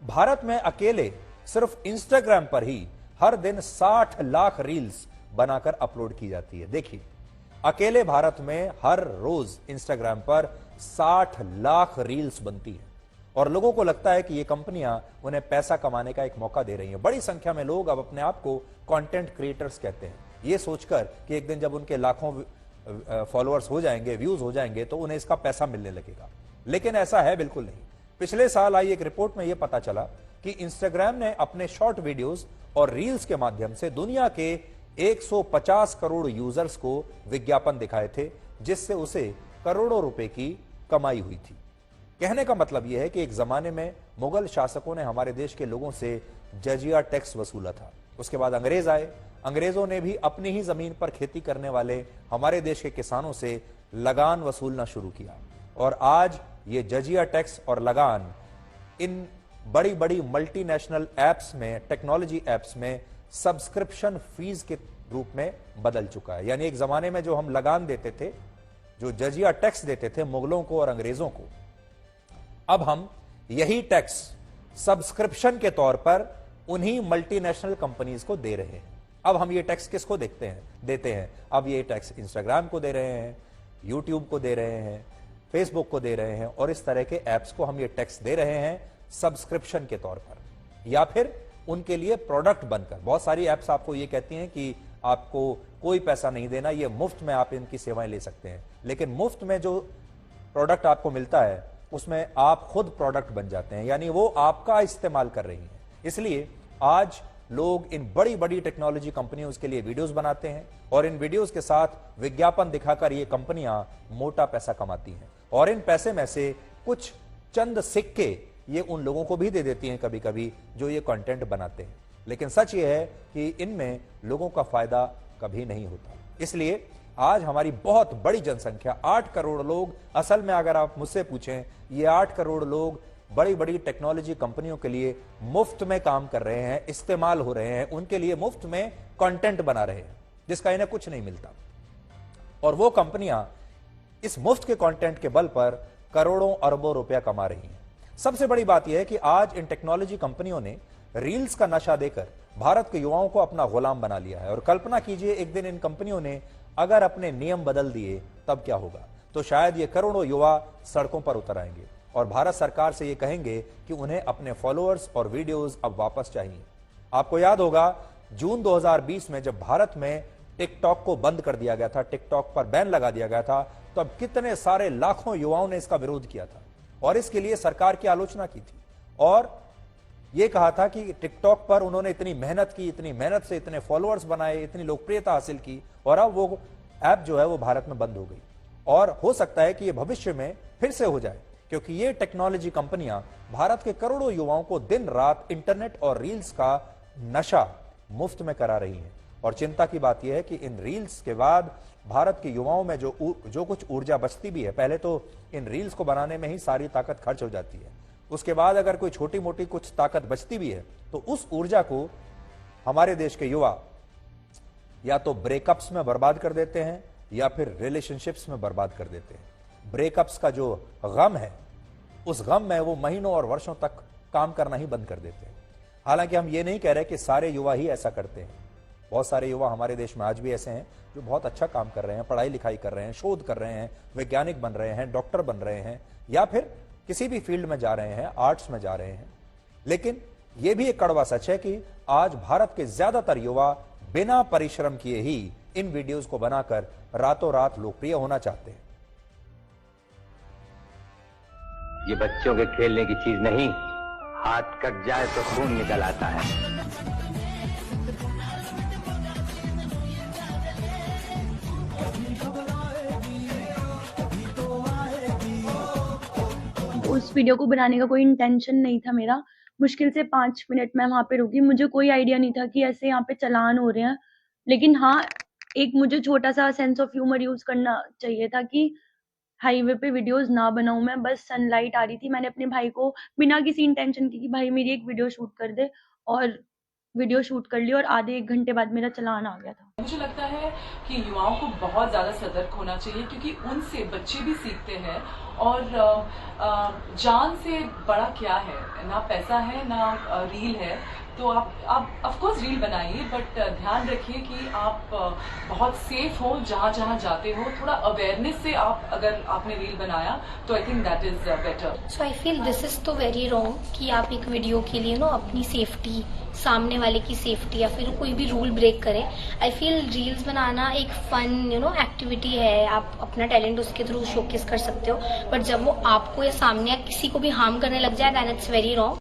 भारत में अकेले सिर्फ इंस्टाग्राम पर ही हर दिन 60 लाख रील्स बनाकर अपलोड की जाती है। देखिए, अकेले भारत में हर रोज इंस्टाग्राम पर 60 लाख रील्स बनती है और लोगों को लगता है कि ये कंपनियां उन्हें पैसा कमाने का एक मौका दे रही हैं। बड़ी संख्या में लोग अब अपने आप को कंटेंट क्रिएटर्स कहते हैं, ये सोचकर कि एक दिन जब उनके लाखों फॉलोअर्स हो जाएंगे, व्यूज हो जाएंगे, तो उन्हें इसका पैसा मिलने लगेगा। लेकिन ऐसा है बिल्कुल नहीं। पिछले साल आई एक रिपोर्ट में यह पता चला कि इंस्टाग्राम ने अपने शॉर्ट वीडियोस और रील्स के माध्यम से दुनिया के 150 करोड़ यूजर्स को विज्ञापन दिखाए थे, जिससे उसे करोड़ों रुपए की कमाई हुई थी। कहने का मतलब यह है कि एक जमाने में मुगल शासकों ने हमारे देश के लोगों से जजिया टैक्स वसूला था। उसके बाद अंग्रेज आए, अंग्रेजों ने भी अपनी ही जमीन पर खेती करने वाले हमारे देश के किसानों से लगान वसूलना शुरू किया और आज ये जजिया टैक्स और लगान इन बड़ी बड़ी मल्टीनेशनल एप्स में, टेक्नोलॉजी एप्स में सब्सक्रिप्शन फीस के रूप में बदल चुका है। यानी एक जमाने में जो हम लगान देते थे, जो जजिया टैक्स देते थे मुगलों को और अंग्रेजों को, अब हम यही टैक्स सब्सक्रिप्शन के तौर पर उन्हीं मल्टीनेशनल कंपनीज को दे रहे हैं। अब हम ये टैक्स किसको देते हैं? अब ये टैक्स इंस्टाग्राम को दे रहे हैं, यूट्यूब को दे रहे हैं, फेसबुक को दे रहे हैं और इस तरह के एप्स को हम ये टैक्स दे रहे हैं सब्सक्रिप्शन के तौर पर, या फिर उनके लिए प्रोडक्ट बनकर। बहुत सारी एप्स आपको ये कहती हैं कि आपको कोई पैसा नहीं देना, ये मुफ्त में आप इनकी सेवाएं ले सकते हैं, लेकिन मुफ्त में जो प्रोडक्ट आपको मिलता है उसमें आप खुद प्रोडक्ट बन जाते हैं, यानी वो आपका इस्तेमाल कर रही हैं। इसलिए आज लोग इन बड़ी बड़ी टेक्नोलॉजी कंपनियों के लिए वीडियोस बनाते हैं और इन वीडियोस के साथ विज्ञापन दिखाकर ये कंपनियां मोटा पैसा कमाती हैं और इन पैसे में से कुछ चंद सिक्के ये उन लोगों को भी दे देती हैं कभी कभी जो ये कंटेंट बनाते हैं। लेकिन सच ये है कि इनमें लोगों का फायदा कभी नहीं होता। इसलिए आज हमारी बहुत बड़ी जनसंख्या 8 करोड़ लोग, असल में अगर आप मुझसे पूछें, ये 8 करोड़ लोग बड़ी बड़ी टेक्नोलॉजी कंपनियों के लिए मुफ्त में काम कर रहे हैं, इस्तेमाल हो रहे हैं, उनके लिए मुफ्त में कंटेंट बना रहे हैं जिसका इन्हें कुछ नहीं मिलता। और वो कंपनियां इस मुफ्त के कंटेंट के बल पर करोड़ों अरबों रुपया कमा रही हैं। सबसे बड़ी बात यह है कि आज इन टेक्नोलॉजी कंपनियों ने रील्स का नशा देकर भारत के युवाओं को अपना गुलाम बना लिया है। और कल्पना कीजिए, एक दिन इन कंपनियों ने अगर अपने नियम बदल दिए तब क्या होगा? तो शायद ये करोड़ों युवा सड़कों पर उतर आएंगे और भारत सरकार से ये कहेंगे कि उन्हें अपने फॉलोअर्स और वीडियोस अब वापस चाहिए। आपको याद होगा जून 2020 में जब भारत में टिकटॉक को बंद कर दिया गया था, टिकटॉक पर बैन लगा दिया गया था, तो अब कितने सारे लाखों युवाओं ने इसका विरोध किया था और इसके लिए सरकार की आलोचना की थी और यह कहा था कि टिकटॉक पर उन्होंने इतनी मेहनत की, इतनी मेहनत से इतने फॉलोअर्स बनाए, इतनी लोकप्रियता हासिल की और अब वो ऐप जो है वो भारत में बंद हो गई। और हो सकता है कि ये भविष्य में फिर से हो जाए, क्योंकि ये टेक्नोलॉजी कंपनियां भारत के करोड़ों युवाओं को दिन रात इंटरनेट और रील्स का नशा मुफ्त में करा रही हैं। और चिंता की बात यह है कि इन रील्स के बाद भारत के युवाओं में जो कुछ ऊर्जा बचती भी है, पहले तो इन रील्स को बनाने में ही सारी ताकत खर्च हो जाती है, उसके बाद अगर कोई छोटी मोटी कुछ ताकत बचती भी है तो उस ऊर्जा को हमारे देश के युवा या तो ब्रेकअप्स में बर्बाद कर देते हैं या फिर रिलेशनशिप्स में बर्बाद कर देते हैं। ब्रेकअप्स का जो गम है, उस गम में वो महीनों और वर्षों तक काम करना ही बंद कर देते हैं। हालांकि हम ये नहीं कह रहे कि सारे युवा ही ऐसा करते हैं। बहुत सारे युवा हमारे देश में आज भी ऐसे हैं जो बहुत अच्छा काम कर रहे हैं, पढ़ाई लिखाई कर रहे हैं, शोध कर रहे हैं, वैज्ञानिक बन रहे हैं, डॉक्टर बन रहे हैं या फिर किसी भी फील्ड में जा रहे हैं, आर्ट्स में जा रहे हैं। लेकिन यह भी एक कड़वा सच है कि आज भारत के ज्यादातर युवा बिना परिश्रम किए ही इन वीडियोस को बनाकर रातों रात लोकप्रिय होना चाहते हैं। ये बच्चों के खेलने की चीज नहीं, हाथ कट जाए तो खून निकल आता है। उस वीडियो को बनाने का कोई इंटेंशन नहीं था मेरा। मुश्किल से 5 मिनट मैं वहां पे रुकी, मुझे कोई आइडिया नहीं था कि ऐसे यहाँ पे चालान हो रहे हैं। लेकिन हाँ, एक मुझे छोटा सा सेंस ऑफ ह्यूमर यूज करना चाहिए था कि हाईवे पे वीडियोस ना बनाऊं मैं। बस सनलाइट आ रही थी, मैंने अपने भाई को बिना किसी इंटेंशन की कि भाई मेरी एक वीडियो शूट कर दे, और वीडियो शूट कर ली और आधे 1 घंटे बाद मेरा चालान आ गया था। मुझे लगता है कि युवाओं को बहुत ज़्यादा सतर्क होना चाहिए, क्योंकि उनसे बच्चे भी सीखते हैं। और जान से बड़ा क्या है, ना पैसा है ना रील है। तो आप ऑफ कोर्स रील बनाइए, बट ध्यान रखिए कि आप बहुत सेफ हो जहाँ जहाँ जाते हो। थोड़ा अवेयरनेस से आप, अगर आपने रील बनाया तो I think that is better. So I feel this is तो वेरी रॉन्ग कि आप एक वीडियो के लिए अपनी सेफ्टी, सामने वाले की सेफ्टी या फिर कोई भी रूल ब्रेक करें। आई फील रील्स बनाना एक फन एक्टिविटी है, आप अपना टैलेंट उसके थ्रू शोकेस कर सकते हो, बट जब वो आपको या सामने या किसी को भी हार्म करने लग जाए, दैन इट्स वेरी रॉन्ग।